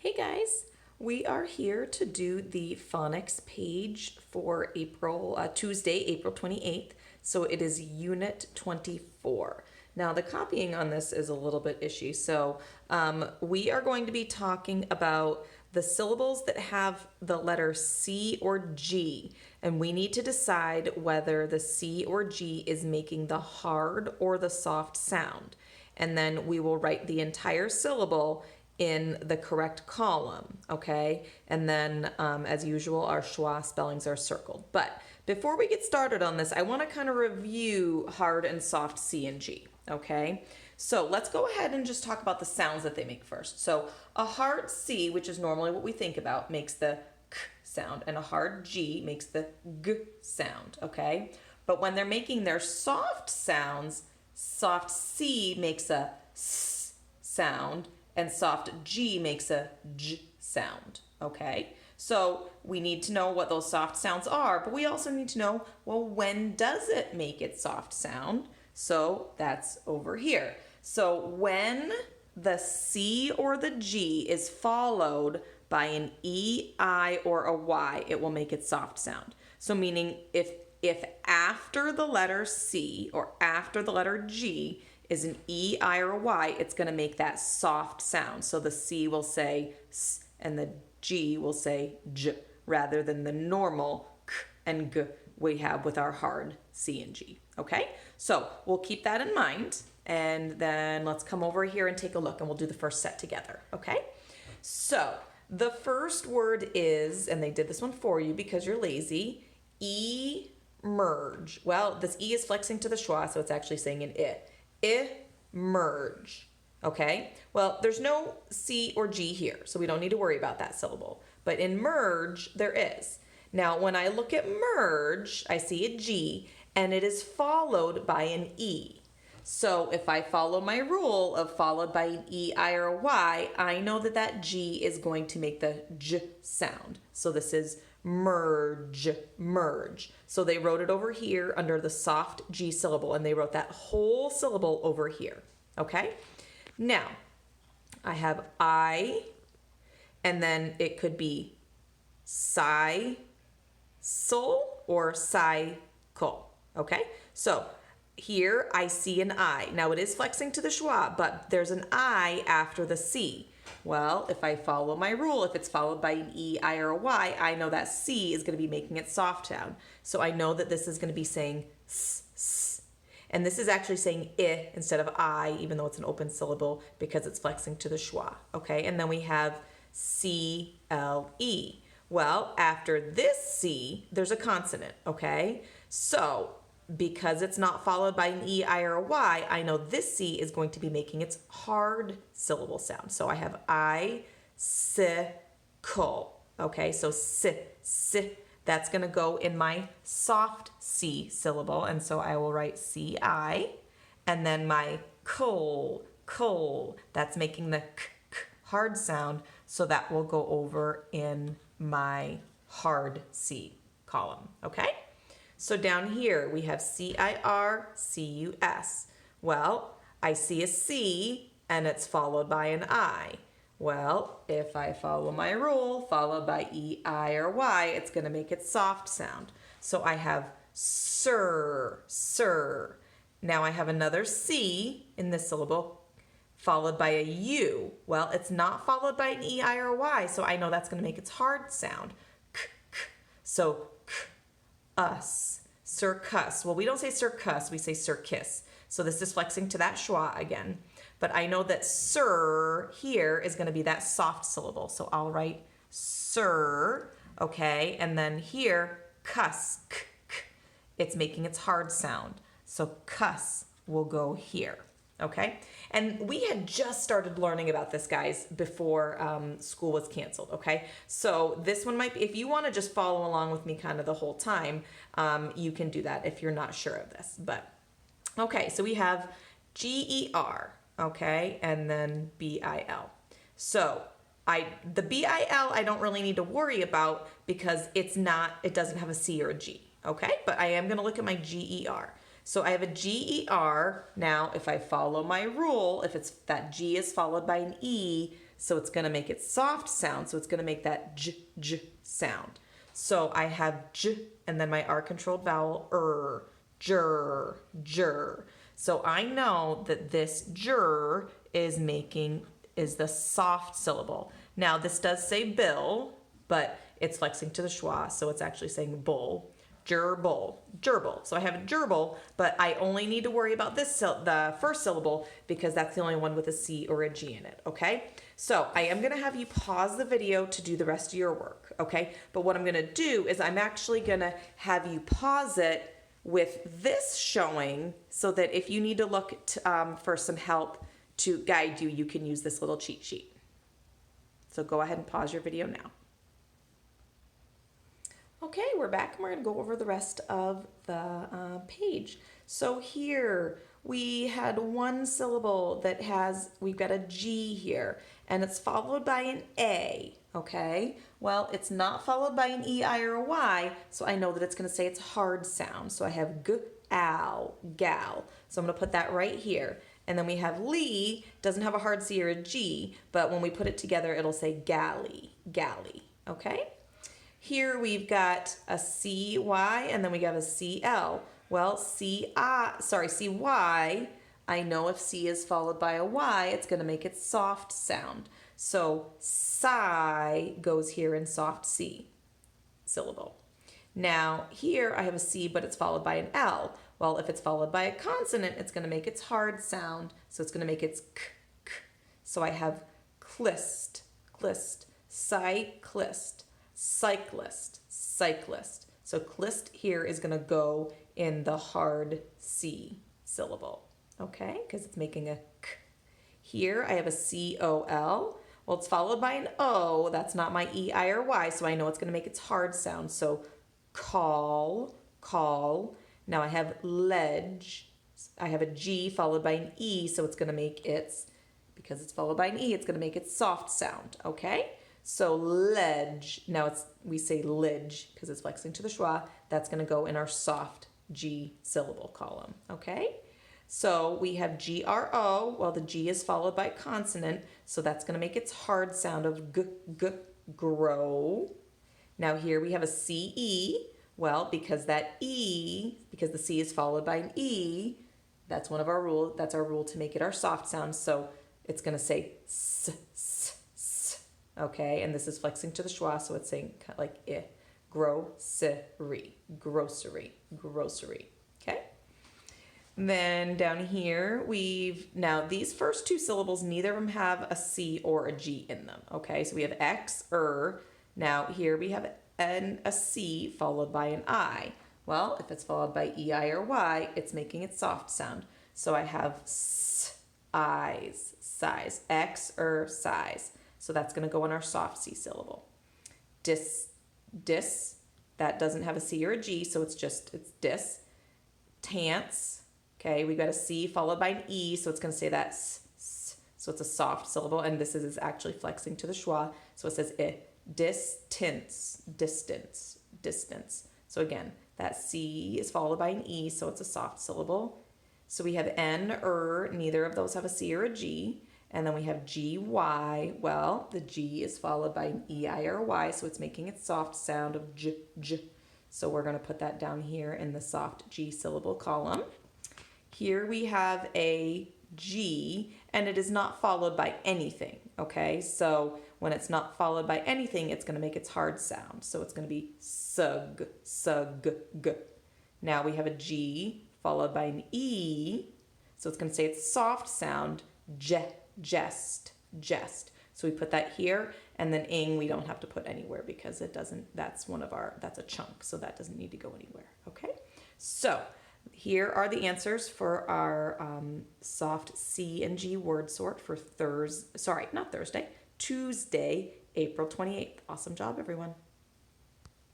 Hey guys, we are here to do the phonics page for Tuesday, April 28th. So it is Unit 24. Now the copying on this is a little bit ishy. So we are going to be talking about the syllables that have the letter C or G, and we need to decide whether the C or G is making the hard or the soft sound. And then we will write the entire syllable in the correct column, okay? And then, as usual, our schwa spellings are circled. But before we get started on this, I want to kind of review hard and soft C and G, okay? So let's go ahead and just talk about the sounds that they make first. So a hard C, which is normally what we think about, makes the k sound, and a hard G makes the g sound, okay? But when they're making their soft sounds, soft C makes a s sound, and soft G makes a j sound, okay? So we need to know what those soft sounds are, but we also need to know, well, when does it make its soft sound? So that's over here. So when the C or the G is followed by an E, I, or a Y, it will make its soft sound. So meaning if after the letter C or after the letter G is an E, I, or a Y, it's going to make that soft sound. So the C will say S and the G will say J rather than the normal K and G we have with our hard C and G. Okay? So we'll keep that in mind, and then let's come over here and take a look, and we'll do the first set together. Okay? So the first word is, and they did this one for you because you're lazy, emerge. Well, this E is flexing to the schwa, so it's actually saying an I. Emerge. Okay? Well, there's no C or G here, so we don't need to worry about that syllable. But in merge, there is. Now, when I look at merge, I see a G, and it is followed by an E. So if I follow my rule of followed by an E, I, or a Y, I know that that G is going to make the J sound. So this is merge, merge. So they wrote it over here under the soft G syllable, and they wrote that whole syllable over here, okay? Now, I have I, and then it could be cycle or cycle, okay? So here I see an I. Now it is flexing to the schwa, but there's an I after the C. Well, if I follow my rule, if it's followed by an E, I, or a Y, I know that C is going to be making it soft sound. So I know that this is going to be saying S, S. And this is actually saying I instead of I, even though it's an open syllable, because it's flexing to the schwa. Okay, and then we have C-L-E. Well, after this C, there's a consonant, okay? So because it's not followed by an E, I, or a Y, I know this C is going to be making its hard syllable sound. So I have I-C-L. Okay, so S, that's going to go in my soft C syllable. And so I will write C-I. And then my coal, that's making the k hard sound. So that will go over in my hard C column. Okay? So down here we have C-I-R-C-U-S. Well, I see a C and it's followed by an I. Well, if I follow my rule, followed by E, I, or Y, it's going to make it soft sound. So I have sir, sir. Now I have another C in this syllable followed by a U. Well, it's not followed by an E, I, or Y, so I know that's going to make its hard sound. K, k. So k, us. Circus. Well, we don't say circus, we say circus. So this is flexing to that schwa again. But I know that sir here is going to be that soft syllable. So I'll write sir, okay? And then here, cuss, k, k. It's making its hard sound. So cuss will go here. Okay, and we had just started learning about this, guys, before school was canceled, okay? So this one might be, if you want to just follow along with me kind of the whole time, you can do that if you're not sure of this. But, okay, so we have G-E-R, okay, and then B-I-L. So the B-I-L I don't really need to worry about because it doesn't have a C or a G, okay? But I am going to look at my G-E-R. So I have a G-E-R. Now, if I follow my rule, if it's that G is followed by an E, so it's going to make it soft sound. So it's going to make that J sound. So I have J and then my R-controlled vowel, jur, jur. So I know that this jur is the soft syllable. Now, this does say bill, but it's flexing to the schwa, so it's actually saying bull. Gerbil, gerbil. So I have gerbil, but I only need to worry about the first syllable because that's the only one with a C or a G in it, okay? So I am gonna have you pause the video to do the rest of your work, okay? But what I'm gonna do is I'm actually gonna have you pause it with this showing so that if you need to look for some help to guide you, you can use this little cheat sheet. So go ahead and pause your video now. Okay, we're back and we're going to go over the rest of the page. So here we had one syllable that we've got a G here, and it's followed by an A, okay? Well, it's not followed by an E, I, or a Y, so I know that it's going to say its hard sound. So I have g, al, gal. So I'm going to put that right here. And then we have Lee, doesn't have a hard C or a G, but when we put it together, it'll say galley, galley, okay? Here we've got a CY and then we got a CL. Well, CY, I know if C is followed by a Y, it's going to make it soft sound. So sigh goes here in soft C syllable. Now here I have a C, but it's followed by an L. Well, if it's followed by a consonant, it's going to make its hard sound. So it's going to make its k, k. So I have clist, clist, cyclist, cyclist, cyclist. So clist here is going to go in the hard C syllable, okay? Because it's making a k. Here I have a C-O-L. Well, it's followed by an O. That's not my E, I, or Y, so I know it's going to make its hard sound. So call, call. Now I have ledge. I have a G followed by an E, so it's going to make because it's followed by an E, it's going to make its soft sound, okay? So ledge, now we say lidge because it's flexing to the schwa. That's going to go in our soft G syllable column, okay? So we have G-R-O. Well, the G is followed by a consonant, so that's going to make its hard sound of g, g, grow. Now here we have a C-E. Well, because the C is followed by an E, that's one of our rules. That's our rule to make it our soft sound. So it's going to say s, s, s. Okay, and this is flexing to the schwa, so it's saying kind of like I. Grocery, grocery, grocery. Okay. And then down here, now these first two syllables, neither of them have a C or a G in them. Okay, so we have X, Now here we have a C followed by an I. Well, if it's followed by E, I, or Y, it's making its soft sound. So I have s, eyes, size, X, size. So that's going to go in our soft C syllable. Dis, that doesn't have a C or a G, so it's dis. Tance, okay, we've got a C followed by an E, so it's going to say that s, s. So it's a soft syllable, and this is actually flexing to the schwa, so it says I. Distance, distance, distance. So again, that C is followed by an E, so it's a soft syllable. So we have N, neither of those have a C or a G. And then we have G-Y. Well, the G is followed by an E, I, or Y, so it's making its soft sound of J, J. So we're going to put that down here in the soft G syllable column. Here we have a G, and it is not followed by anything, okay? So when it's not followed by anything, it's going to make its hard sound. So it's going to be sug, sug, g. Now we have a G followed by an E, so it's going to say its soft sound, jest, jest. So we put that here, and then ing we don't have to put anywhere because it doesn't, that's a chunk, so that doesn't need to go anywhere, okay? So here are the answers for our soft C and G word sort for Tuesday, April 28th. Awesome job, everyone.